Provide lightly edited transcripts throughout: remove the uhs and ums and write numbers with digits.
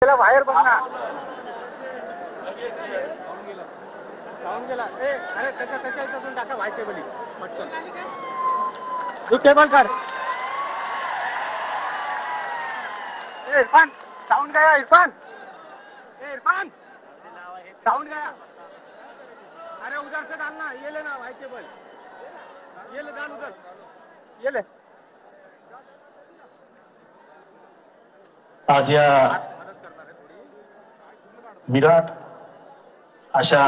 त्याला बाहेर बघ ना. साऊंड गेला. अरे त्याच्या ह्याच्यातून टाका व्हाईट टेबल पटकन. तू टेबल काढ. इरफान साउंड गया. इरफान इरफान साउंड गया. अरे उधर से डालना. ये लेना व्हाईट टेबल. ये ले डाल उधर. ये ले. आज या विराट अशा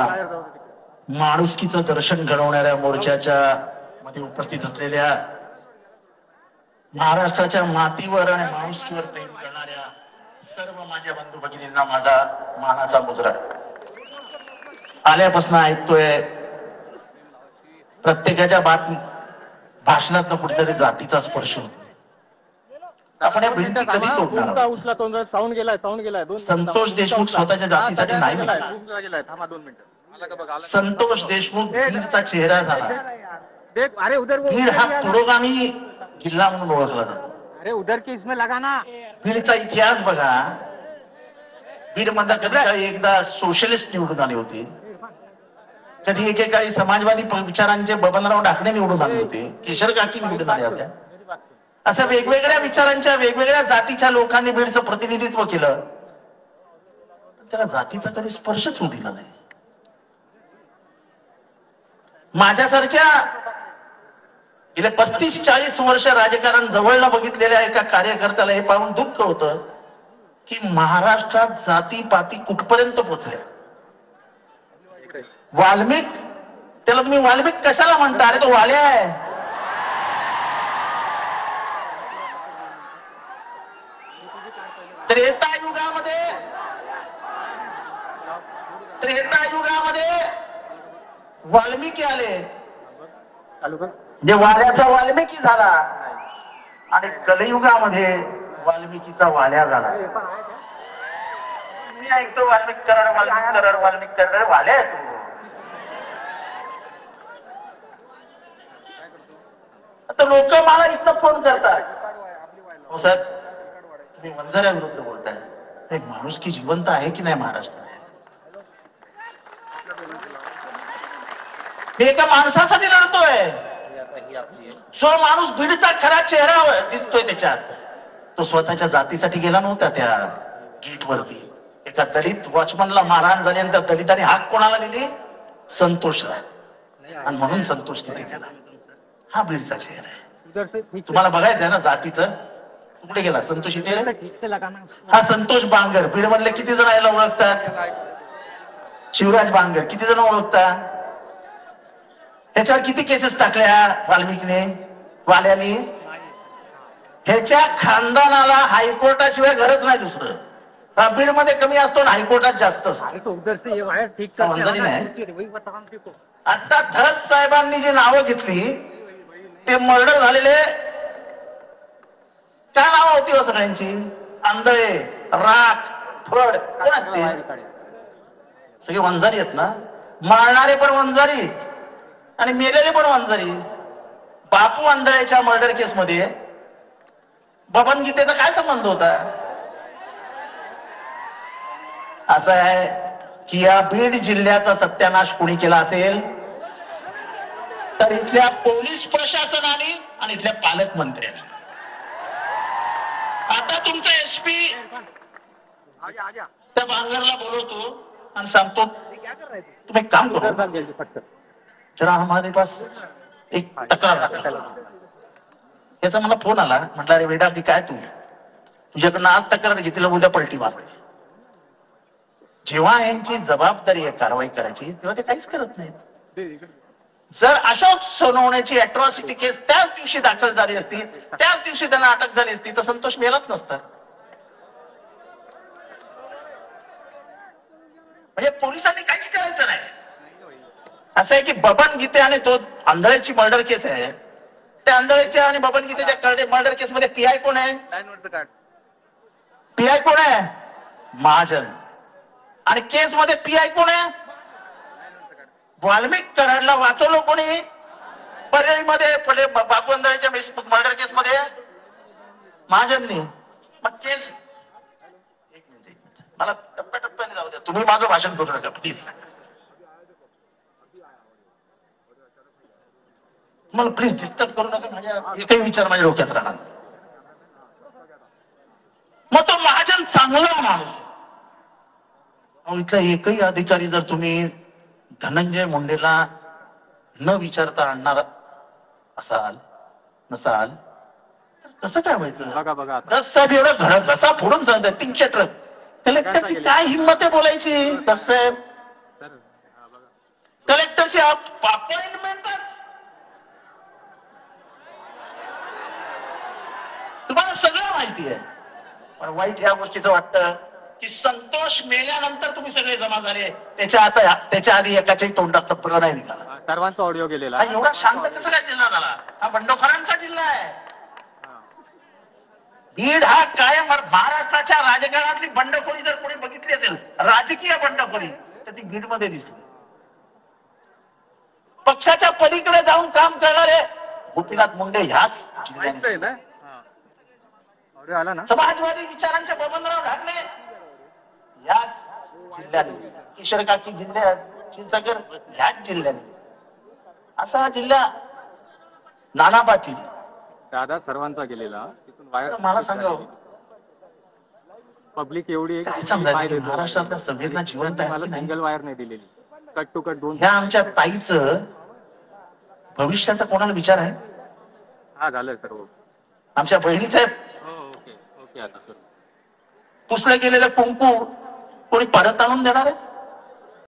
माणुसकीचं दर्शन घडवणाऱ्या मोर्चाच्या मध्ये उपस्थित असलेल्या महाराष्ट्राच्या मातीवर आणि माणुसकीवर प्रेम करणाऱ्या सर्व माझ्या बंधू भगिनींना माझा मानाचा मुजरा. आल्यापासून ऐकतोय प्रत्येकाच्या भाषणात कुठेतरी जातीचा स्पर्श होतो. आपण या भिंती कधी तोडणार? साऊंड गेलाय. संतोष देशमुख स्वतःच्या जातीसाठी नाही. थांबा 2 मिनिटं. संतोष देशमुख बीडचा चेहरा झाला. अरे उधर बीड हा पुरोगामी जिल्हा म्हणून ओळखला जातो. अरे उधर की इसमें लगा ना. बीडचा इतिहास बघा. बीड मधला कधी काळी एकदा सोशलिस्ट निवडून आले होते. कधी एकेकाळी समाजवादी विचारांचे बबनराव ढाकणे निवडून आले होते. केशर काकी निवडून आल्या होत्या. अशा वेगवेगळ्या विचारांच्या वेगवेगळ्या जातीच्या लोकांनी बीडचं प्रतिनिधित्व केलं. त्याला जातीचा कधी स्पर्शच होऊ दिला नाही. माझ्यासारख्या गेले 35-40 वर्ष राजकारण जवळला बघितलेल्या एका कार्यकर्त्याला हे पाहून दुःख होतं की महाराष्ट्रात जाती पाती कुठपर्यंत पोहोचल्या. वाल्मिक, त्याला तुम्ही वाल्मिक कशाला म्हणता? अरे तो वाल्या आहे. त्रेतायुगामध्ये वाल्मिकी आले. जे वाल्याचा वाल्मिकी झाला आणि कलियुगामध्ये वाल्मिकीचा वाल्या झाला. मी ऐकतो वाल्मिक कराड वाल्या आहे तू. आता लोक मला इथं फोन करतात, हो सर तुम्ही वंजाऱ्या विरुद्ध बोलताय. माणुसकी जिवंत आहे की नाही महाराष्ट्रात? मी एका माणसासाठी लढतोय. जो माणूस बीडचा खरा चेहरा दिसतोय त्याच्यात, तो स्वतःच्या जातीसाठी गेला नव्हता. त्या गेट वरती एका दलित वॉचमनला मारहाण झाली आणि त्या दलिताने हाक कोणाला दिली? संतोषला. आणि म्हणून संतोष तिथे गेला. हा बीडचा चेहरा आहे. तुम्हाला बघायचं आहे ना जातीचं? कुठे गेला संतोष? इथे. हा संतोष बांगर. बीड मधले किती जण याला ओळखतात? शिवराज बांगर किती जण ओळखतात? ह्याच्यावर किती केसेस टाकल्या वाल्मिकीने, वाल्याने? ह्याच्या खानदानाला हायकोर्टाशिवाय घरच नाही दुसरं. बीड मध्ये कमी असतो आणि हायकोर्टात जास्त असतो. आता धस साहेबांनी जी नावं घेतली ते मर्डर झालेले, काय नावं होती हो सगळ्यांची? आंधळे, राख, फड, कोण आहेत ते? सगळे वंजारी आहेत ना. मारणारे पण वंजारी आणि मेलेले पण वंजारी. बापू आंधळेच्या मर्डर केस मध्ये बबन गीतेचा काय संबंध होता? असं आहे की या बीड जिल्ह्याचा सत्यानाश कोणी केला असेल तर इथल्या पोलीस प्रशासनाने आणि इथल्या पालकमंत्र्यांनी. आता तुमचा एसपी त्या बांगरला बोलवतो आणि सांगतो तुम्ही काम करू जरा हमारे पास एक तक्रार दाखल. याचा मला फोन आला. म्हटलं अरे बेटा की काय तुझ्याकडनं आज तक्रार घेतली, उद्या पलटी मारते. जेव्हा यांची जबाबदारी आहे कारवाई करायची तेव्हा ते काहीच करत नाहीत. जर अशोक सोनवणेची अॅट्रॉसिटी केस त्याच दिवशी दाखल झाली असती, त्याच दिवशी त्यांना अटक झाली असती तर संतोष मेलाच नसता. म्हणजे पोलिसांनी काहीच करायचं नाही. असं आहे की बबन गीते आणि तो आंधळेची मर्डर केस आहे. त्या आंधळेच्या आणि बबन गीतेच्या मर्डर केस मध्ये पीआय कोण आहे? पीआय कोण आहे? महाजन. आणि केस मध्ये पीआय कोण आहे? वाल्मिक कराडला वाचवलं कोणी? परळीमध्ये बापू आंधळेच्या मर्डर केस मध्ये महाजननी. मग केस एक मिनिट मला टप्प्याटप्प्याने जाऊ द्या, तुम्ही माझं भाषण करू नका प्लीज. मला प्लीज डिस्टर्ब करू नका, माझ्या एकही विचार माझ्या डोक्यात राहणार. मग तो महाजन चांगला माणूस आहे. इथला एकही अधिकारी जर तुम्ही धनंजय मुंडेला न विचारता आणणार असाल नसाल तर कसं काय व्हायचं? बघा बघा आता. दस साहेब एवढं घड घसा फोडून सांगतात 300 ट्रक. कलेक्टरची काय हिंमत आहे बोलायची? दस साहेब सर हा बघा. कलेक्टरची अपॉइंटमेंटच तुम्हाला सगळं माहिती आहे. पण वाईट ह्या गोष्टीचं वाटतं की संतोष मेल्यानंतर तुम्ही सगळे जमा झाले, त्याच्या आधी एकाच्याही तोंडात टप्पर नाही निघाला. सर्वांचा ऑडिओ गेलेला. हा एवढा शांत कसं काय जिल्हा झाला? हा बंडखोरांचा जिल्हा आहे. बीड हा कायम महाराष्ट्राच्या राजकारणातली बंडखोरी जर कोणी बघितली असेल, राजकीय बंडखोरी, तर ती बीड मध्ये दिसली. पक्षाच्या पलीकडे जाऊन काम करणारे गोपीनाथ मुंडे ह्याच जिल्ह्यात. ऑडिओ आला ना. समाजवादी विचारांचे बबनराव ढाकणे ह्याच जिल्ह्याने, किशोर काकी जिल्ह्यात, क्षीरसागर ह्याच जिल्ह्याने, असा जिल्हा. नाना पाटील दादा सर्वांचा गेलेला तिथून वायर. मला सांगा पब्लिक एवढी काय समजायचं महाराष्ट्रातल्या सभेतला जिवंत आहे की नाही? सिंगल वायर नाही दिलेली, कट टू कट दोन. ह्या आमच्या ताईचं भविष्याचा कोणाला विचार आहे? हा झालं सर्व. आमच्या बहिणीचं ओके ओके. आता सर पुसलं गेलेलं कुंकू कोणी परत आणून देणार आहे?